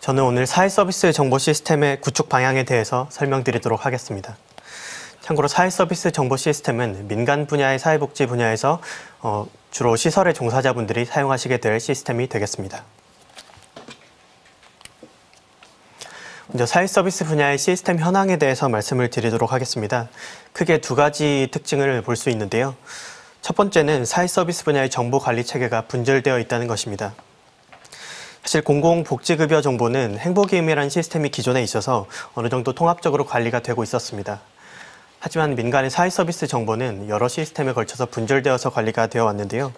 저는 오늘 사회서비스 정보 시스템의 구축 방향에 대해서 설명드리도록 하겠습니다. 참고로 사회서비스 정보 시스템은 민간 분야의 사회복지 분야에서 주로 시설의 종사자분들이 사용하시게 될 시스템이 되겠습니다. 먼저 사회서비스 분야의 시스템 현황에 대해서 말씀을 드리도록 하겠습니다. 크게 두 가지 특징을 볼 수 있는데요. 첫 번째는 사회서비스 분야의 정보 관리 체계가 분절되어 있다는 것입니다. 사실 공공복지급여 정보는 행복이음이라는 시스템이 기존에 있어서 어느 정도 통합적으로 관리가 되고 있었습니다. 하지만 민간의 사회서비스 정보는 여러 시스템에 걸쳐서 분절되어서 관리가 되어 왔는데요.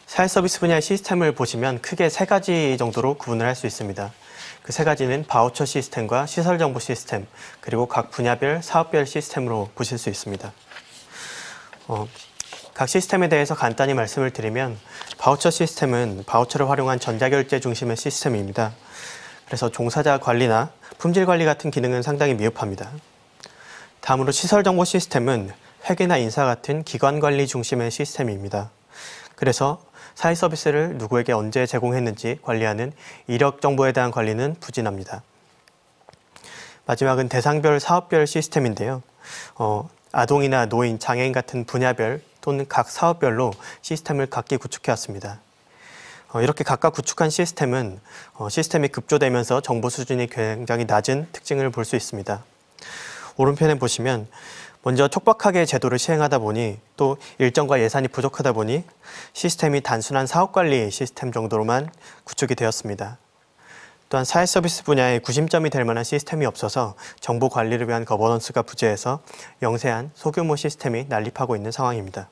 사회서비스 분야의 시스템을 보시면 크게 세 가지 정도로 구분을 할 수 있습니다. 그 세 가지는 바우처 시스템과 시설정보 시스템, 그리고 각 분야별, 사업별 시스템으로 보실 수 있습니다. 각 시스템에 대해서 간단히 말씀을 드리면 바우처 시스템은 바우처를 활용한 전자결제 중심의 시스템입니다. 그래서 종사자 관리나 품질 관리 같은 기능은 상당히 미흡합니다. 다음으로 시설정보 시스템은 회계나 인사 같은 기관 관리 중심의 시스템입니다. 그래서 사회 서비스를 누구에게 언제 제공했는지 관리하는 이력 정보에 대한 관리는 부진합니다. 마지막은 대상별, 사업별 시스템인데요. 아동이나 노인, 장애인 같은 분야별 또는 각 사업별로 시스템을 각기 구축해왔습니다. 이렇게 각각 구축한 시스템은 시스템이 급조되면서 정보 수준이 굉장히 낮은 특징을 볼 수 있습니다. 오른편에 보시면 먼저 촉박하게 제도를 시행하다 보니 또 일정과 예산이 부족하다 보니 시스템이 단순한 사업관리 시스템 정도로만 구축이 되었습니다. 또한 사회서비스 분야의 구심점이 될 만한 시스템이 없어서 정보 관리를 위한 거버넌스가 부재해서 영세한 소규모 시스템이 난립하고 있는 상황입니다.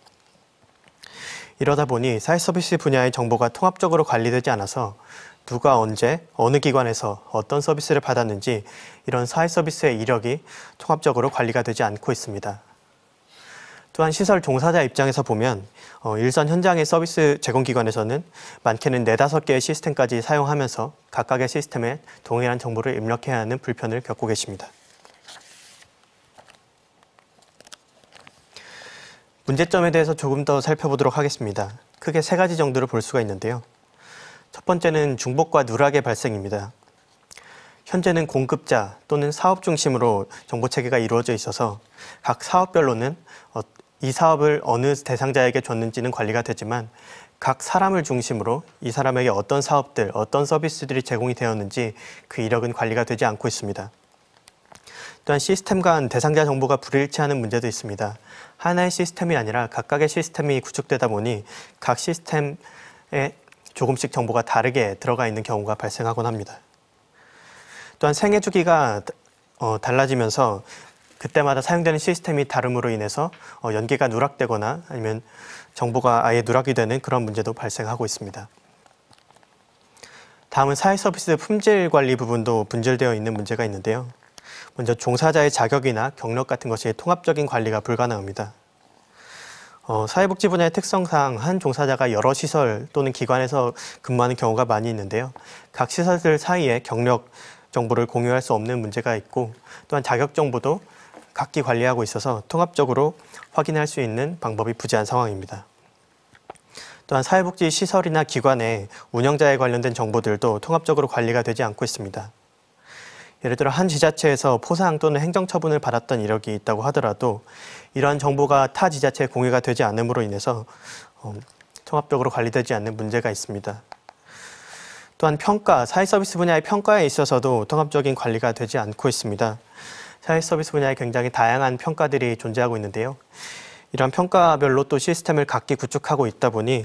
이러다 보니 사회서비스 분야의 정보가 통합적으로 관리되지 않아서 누가 언제, 어느 기관에서 어떤 서비스를 받았는지 이런 사회서비스의 이력이 통합적으로 관리가 되지 않고 있습니다. 또한 시설 종사자 입장에서 보면 일선 현장의 서비스 제공기관에서는 많게는 4-5개의 시스템까지 사용하면서 각각의 시스템에 동일한 정보를 입력해야 하는 불편을 겪고 계십니다. 문제점에 대해서 조금 더 살펴보도록 하겠습니다. 크게 3가지 정도를 볼 수가 있는데요. 첫 번째는 중복과 누락의 발생입니다. 현재는 공급자 또는 사업 중심으로 정보체계가 이루어져 있어서 각 사업별로는 이 사업을 어느 대상자에게 줬는지는 관리가 되지만 각 사람을 중심으로 이 사람에게 어떤 사업들, 어떤 서비스들이 제공이 되었는지 그 이력은 관리가 되지 않고 있습니다. 또한 시스템 간 대상자 정보가 불일치하는 문제도 있습니다. 하나의 시스템이 아니라 각각의 시스템이 구축되다 보니 각 시스템에 조금씩 정보가 다르게 들어가 있는 경우가 발생하곤 합니다. 또한 생애 주기가 달라지면서 그때마다 사용되는 시스템이 다름으로 인해서 연계가 누락되거나 아니면 정보가 아예 누락이 되는 그런 문제도 발생하고 있습니다. 다음은 사회서비스 품질 관리 부분도 분절되어 있는 문제가 있는데요. 먼저 종사자의 자격이나 경력 같은 것이 통합적인 관리가 불가능합니다. 사회복지 분야의 특성상 한 종사자가 여러 시설 또는 기관에서 근무하는 경우가 많이 있는데요. 각 시설들 사이에 경력 정보를 공유할 수 없는 문제가 있고 또한 자격 정보도 각기 관리하고 있어서 통합적으로 확인할 수 있는 방법이 부재한 상황입니다. 또한 사회복지 시설이나 기관의 운영자에 관련된 정보들도 통합적으로 관리가 되지 않고 있습니다. 예를 들어 한 지자체에서 포상 또는 행정처분을 받았던 이력이 있다고 하더라도 이러한 정보가 타 지자체에 공유가 되지 않음으로 인해서 통합적으로 관리되지 않는 문제가 있습니다. 또한 평가, 사회서비스 분야의 평가에 있어서도 통합적인 관리가 되지 않고 있습니다. 사회서비스 분야에 굉장히 다양한 평가들이 존재하고 있는데요. 이러한 평가별로 또 시스템을 각기 구축하고 있다 보니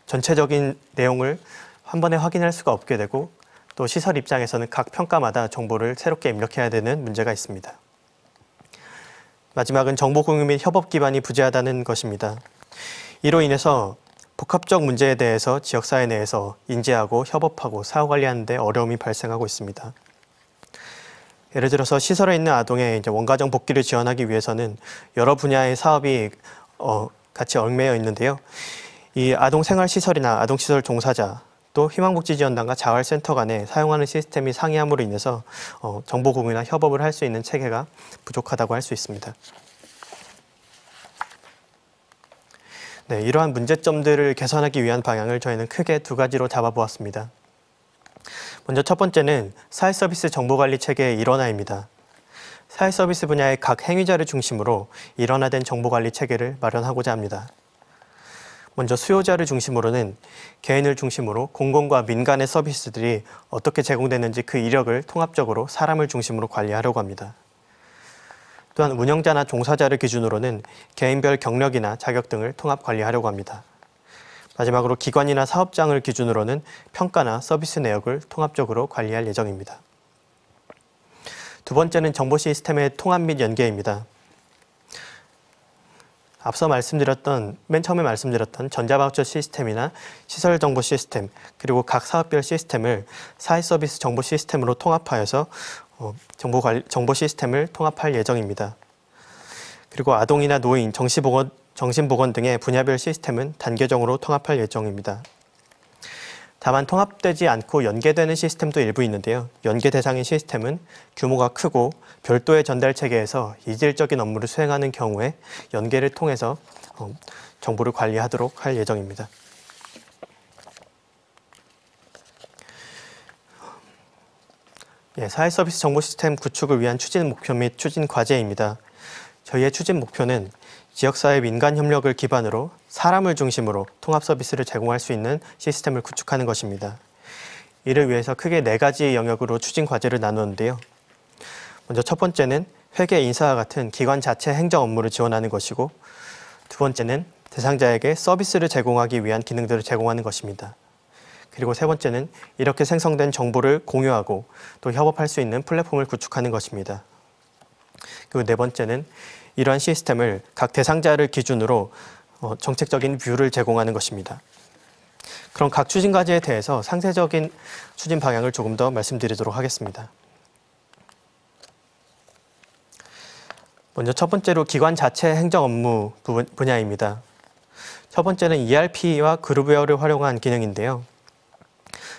전체적인 내용을 한 번에 확인할 수가 없게 되고 또 시설 입장에서는 각 평가마다 정보를 새롭게 입력해야 되는 문제가 있습니다. 마지막은 정보 공유 및 협업 기반이 부재하다는 것입니다. 이로 인해서 복합적 문제에 대해서 지역사회 내에서 인지하고 협업하고 사후 관리하는 데 어려움이 발생하고 있습니다. 예를 들어서 시설에 있는 아동의 원가정 복귀를 지원하기 위해서는 여러 분야의 사업이 같이 얽매여 있는데요. 이 아동생활시설이나 아동시설 종사자, 또 희망복지지원단과 자활센터 간에 사용하는 시스템이 상이함으로 인해서 정보 공유나 협업을 할 수 있는 체계가 부족하다고 할 수 있습니다. 네, 이러한 문제점들을 개선하기 위한 방향을 저희는 크게 2가지로 잡아보았습니다. 먼저 첫 번째는 사회서비스 정보관리 체계의 일원화입니다. 사회서비스 분야의 각 행위자를 중심으로 일원화된 정보관리 체계를 마련하고자 합니다. 먼저 수요자를 중심으로는 개인을 중심으로 공공과 민간의 서비스들이 어떻게 제공되는지 그 이력을 통합적으로 사람을 중심으로 관리하려고 합니다. 또한 운영자나 종사자를 기준으로는 개인별 경력이나 자격 등을 통합 관리하려고 합니다. 마지막으로 기관이나 사업장을 기준으로는 평가나 서비스 내역을 통합적으로 관리할 예정입니다. 두 번째는 정보 시스템의 통합 및 연계입니다. 앞서 맨 처음에 말씀드렸던 전자바우처 시스템이나 시설 정보 시스템, 그리고 각 사업별 시스템을 사회서비스 정보 시스템으로 통합하여서 정보 시스템을 통합할 예정입니다. 그리고 아동이나 노인, 정신보건 등의 분야별 시스템은 단계적으로 통합할 예정입니다. 다만 통합되지 않고 연계되는 시스템도 일부 있는데요. 연계 대상인 시스템은 규모가 크고 별도의 전달 체계에서 이질적인 업무를 수행하는 경우에 연계를 통해서 정보를 관리하도록 할 예정입니다. 사회서비스 정보 시스템 구축을 위한 추진 목표 및 추진 과제입니다. 저희의 추진 목표는 지역사회 민간 협력을 기반으로 사람을 중심으로 통합 서비스를 제공할 수 있는 시스템을 구축하는 것입니다. 이를 위해서 크게 4가지 영역으로 추진 과제를 나누는데요. 먼저 첫 번째는 회계 인사와 같은 기관 자체 행정 업무를 지원하는 것이고, 두 번째는 대상자에게 서비스를 제공하기 위한 기능들을 제공하는 것입니다. 그리고 세 번째는 이렇게 생성된 정보를 공유하고 또 협업할 수 있는 플랫폼을 구축하는 것입니다. 그리고 네 번째는 이러한 시스템을 각 대상자를 기준으로 정책적인 뷰를 제공하는 것입니다. 그럼 각 추진 과제에 대해서 상세적인 추진 방향을 조금 더 말씀드리도록 하겠습니다. 먼저 첫 번째로 기관 자체 행정 업무 분야입니다. 첫 번째는 ERP와 그룹웨어를 활용한 기능인데요.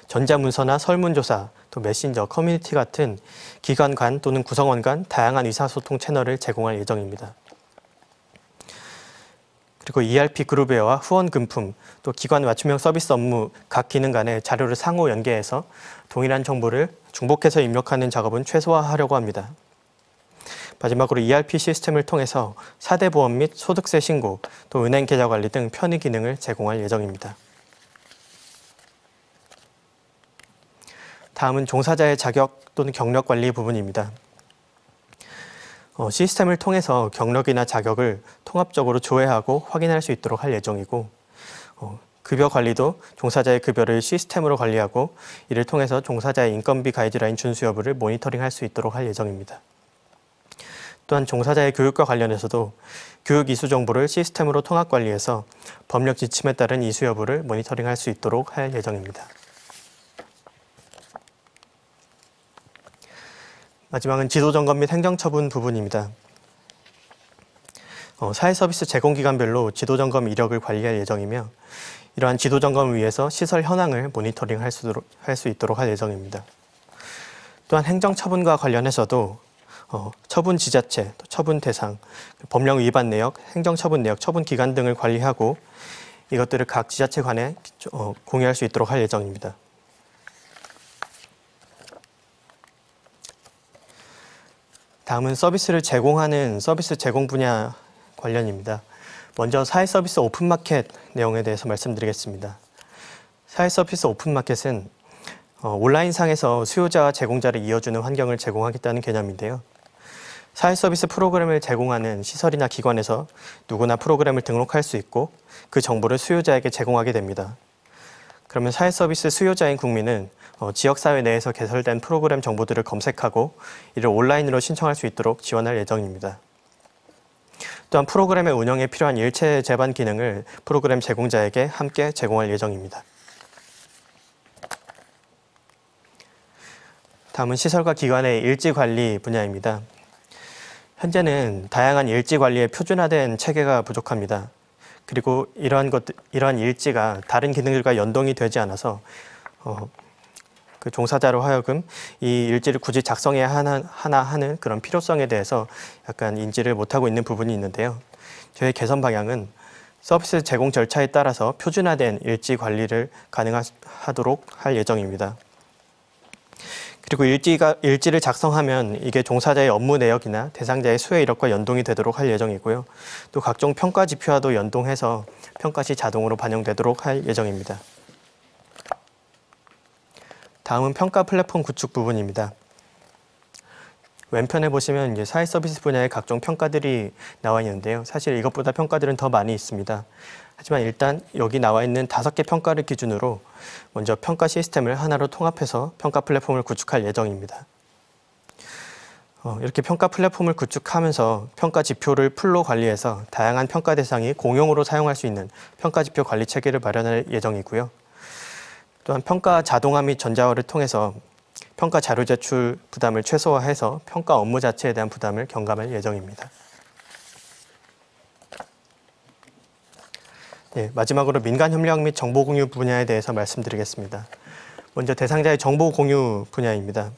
전자문서나 설문조사, 또 메신저, 커뮤니티 같은 기관 간 또는 구성원 간 다양한 의사소통 채널을 제공할 예정입니다. 그리고 ERP 그룹웨어와 후원 금품, 또 기관 맞춤형 서비스 업무 각 기능 간의 자료를 상호 연계해서 동일한 정보를 중복해서 입력하는 작업은 최소화하려고 합니다. 마지막으로 ERP 시스템을 통해서 4대 보험 및 소득세 신고, 또 은행 계좌 관리 등 편의 기능을 제공할 예정입니다. 다음은 종사자의 자격 또는 경력 관리 부분입니다. 시스템을 통해서 경력이나 자격을 통합적으로 조회하고 확인할 수 있도록 할 예정이고, 급여 관리도 종사자의 급여를 시스템으로 관리하고 이를 통해서 종사자의 인건비 가이드라인 준수 여부를 모니터링할 수 있도록 할 예정입니다. 또한 종사자의 교육과 관련해서도 교육 이수 정보를 시스템으로 통합 관리해서 법령 지침에 따른 이수 여부를 모니터링할 수 있도록 할 예정입니다. 마지막은 지도점검 및 행정처분 부분입니다. 사회서비스 제공기관별로 지도점검 이력을 관리할 예정이며, 이러한 지도점검을 위해서 시설 현황을 모니터링할 수 있도록 할 예정입니다. 또한 행정처분과 관련해서도 처분 지자체, 처분 대상, 법령 위반 내역, 행정처분 내역, 처분 기간 등을 관리하고 이것들을 각 지자체 간에 공유할 수 있도록 할 예정입니다. 다음은 서비스를 제공하는 서비스 제공 분야 관련입니다. 먼저 사회서비스 오픈마켓 내용에 대해서 말씀드리겠습니다. 사회서비스 오픈마켓은 온라인상에서 수요자와 제공자를 이어주는 환경을 제공하겠다는 개념인데요. 사회서비스 프로그램을 제공하는 시설이나 기관에서 누구나 프로그램을 등록할 수 있고 그 정보를 수요자에게 제공하게 됩니다. 그러면 사회서비스 수요자인 국민은 지역사회 내에서 개설된 프로그램 정보들을 검색하고 이를 온라인으로 신청할 수 있도록 지원할 예정입니다. 또한 프로그램의 운영에 필요한 일체 제반 기능을 프로그램 제공자에게 함께 제공할 예정입니다. 다음은 시설과 기관의 일지관리 분야입니다. 현재는 다양한 일지관리에 표준화된 체계가 부족합니다. 그리고 이러한 일지가 다른 기능들과 연동이 되지 않아서 그 종사자로 하여금 이 일지를 굳이 작성해야 하나 하는 그런 필요성에 대해서 약간 인지를 못하고 있는 부분이 있는데요. 저희 개선 방향은 서비스 제공 절차에 따라서 표준화된 일지 관리를 가능하도록 할 예정입니다. 그리고 일지를 작성하면 이게 종사자의 업무 내역이나 대상자의 수혜 이력과 연동이 되도록 할 예정이고요. 또 각종 평가 지표와도 연동해서 평가 시 자동으로 반영되도록 할 예정입니다. 다음은 평가 플랫폼 구축 부분입니다. 왼편에 보시면 이제 사회 서비스 분야의 각종 평가들이 나와 있는데요. 사실 이것보다 평가들은 더 많이 있습니다. 하지만 일단 여기 나와 있는 5개 평가를 기준으로 먼저 평가 시스템을 하나로 통합해서 평가 플랫폼을 구축할 예정입니다. 이렇게 평가 플랫폼을 구축하면서 평가 지표를 풀로 관리해서 다양한 평가 대상이 공용으로 사용할 수 있는 평가 지표 관리 체계를 마련할 예정이고요. 또한 평가 자동화 및 전자화를 통해서 평가 자료 제출 부담을 최소화해서 평가 업무 자체에 대한 부담을 경감할 예정입니다. 네, 마지막으로 민간 협력 및 정보 공유 분야에 대해서 말씀드리겠습니다. 먼저 대상자의 정보 공유 분야입니다.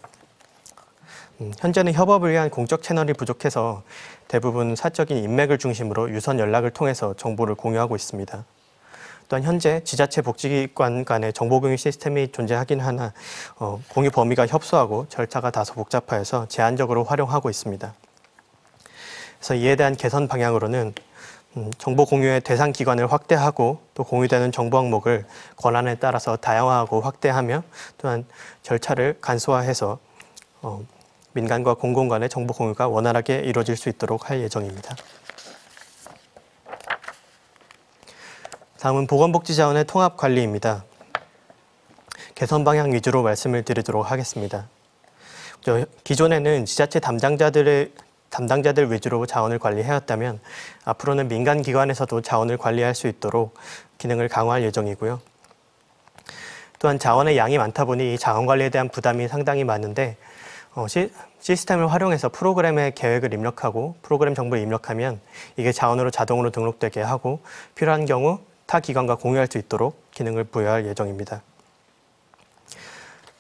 현재는 협업을 위한 공적 채널이 부족해서 대부분 사적인 인맥을 중심으로 유선 연락을 통해서 정보를 공유하고 있습니다. 또한 현재 지자체 복지기관 간의 정보공유 시스템이 존재하긴 하나 공유 범위가 협소하고 절차가 다소 복잡하여서 제한적으로 활용하고 있습니다. 그래서 이에 대한 개선 방향으로는 정보 공유의 대상 기관을 확대하고 또 공유되는 정보 항목을 권한에 따라서 다양화하고 확대하며 또한 절차를 간소화해서 민간과 공공 간의 정보 공유가 원활하게 이루어질 수 있도록 할 예정입니다. 다음은 보건복지자원의 통합관리입니다. 개선 방향 위주로 말씀을 드리도록 하겠습니다. 기존에는 지자체 담당자들 위주로 자원을 관리해왔다면 앞으로는 민간 기관에서도 자원을 관리할 수 있도록 기능을 강화할 예정이고요. 또한 자원의 양이 많다 보니 이 자원 관리에 대한 부담이 상당히 많은데 시스템을 활용해서 프로그램의 계획을 입력하고 프로그램 정보를 입력하면 이게 자원으로 자동으로 등록되게 하고 필요한 경우 타 기관과 공유할 수 있도록 기능을 부여할 예정입니다.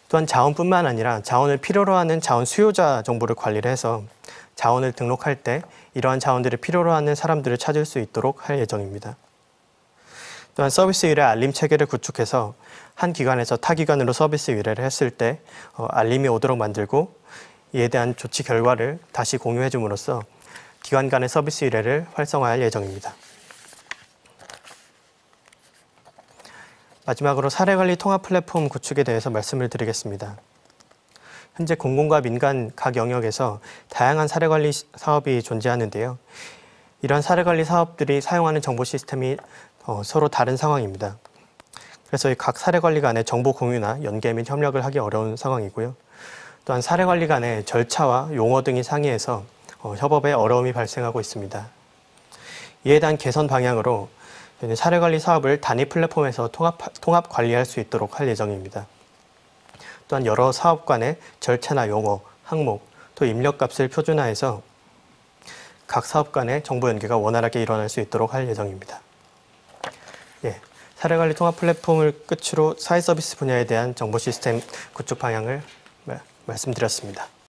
또한 자원뿐만 아니라 자원을 필요로 하는 자원 수요자 정보를 관리를 해서 자원을 등록할 때 이러한 자원들을 필요로 하는 사람들을 찾을 수 있도록 할 예정입니다. 또한 서비스 의뢰 알림 체계를 구축해서 한 기관에서 타 기관으로 서비스 의뢰를 했을 때 알림이 오도록 만들고 이에 대한 조치 결과를 다시 공유해 줌으로써 기관 간의 서비스 의뢰를 활성화할 예정입니다. 마지막으로 사례관리 통합 플랫폼 구축에 대해서 말씀을 드리겠습니다. 현재 공공과 민간 각 영역에서 다양한 사례관리 사업이 존재하는데요. 이러한 사례관리 사업들이 사용하는 정보 시스템이 서로 다른 상황입니다. 그래서 각 사례관리 간의 정보 공유나 연계 및 협력을 하기 어려운 상황이고요. 또한 사례관리 간의 절차와 용어 등이 상이해서 협업에 어려움이 발생하고 있습니다. 이에 대한 개선 방향으로 사례관리 사업을 단위 플랫폼에서 통합 관리할 수 있도록 할 예정입니다. 또한 여러 사업 간의 절차나 용어, 항목, 또 입력값을 표준화해서 각 사업 간의 정보 연계가 원활하게 일어날 수 있도록 할 예정입니다. 사례관리 통합 플랫폼을 끝으로 사회 서비스 분야에 대한 정보 시스템 구축 방향을 말씀드렸습니다.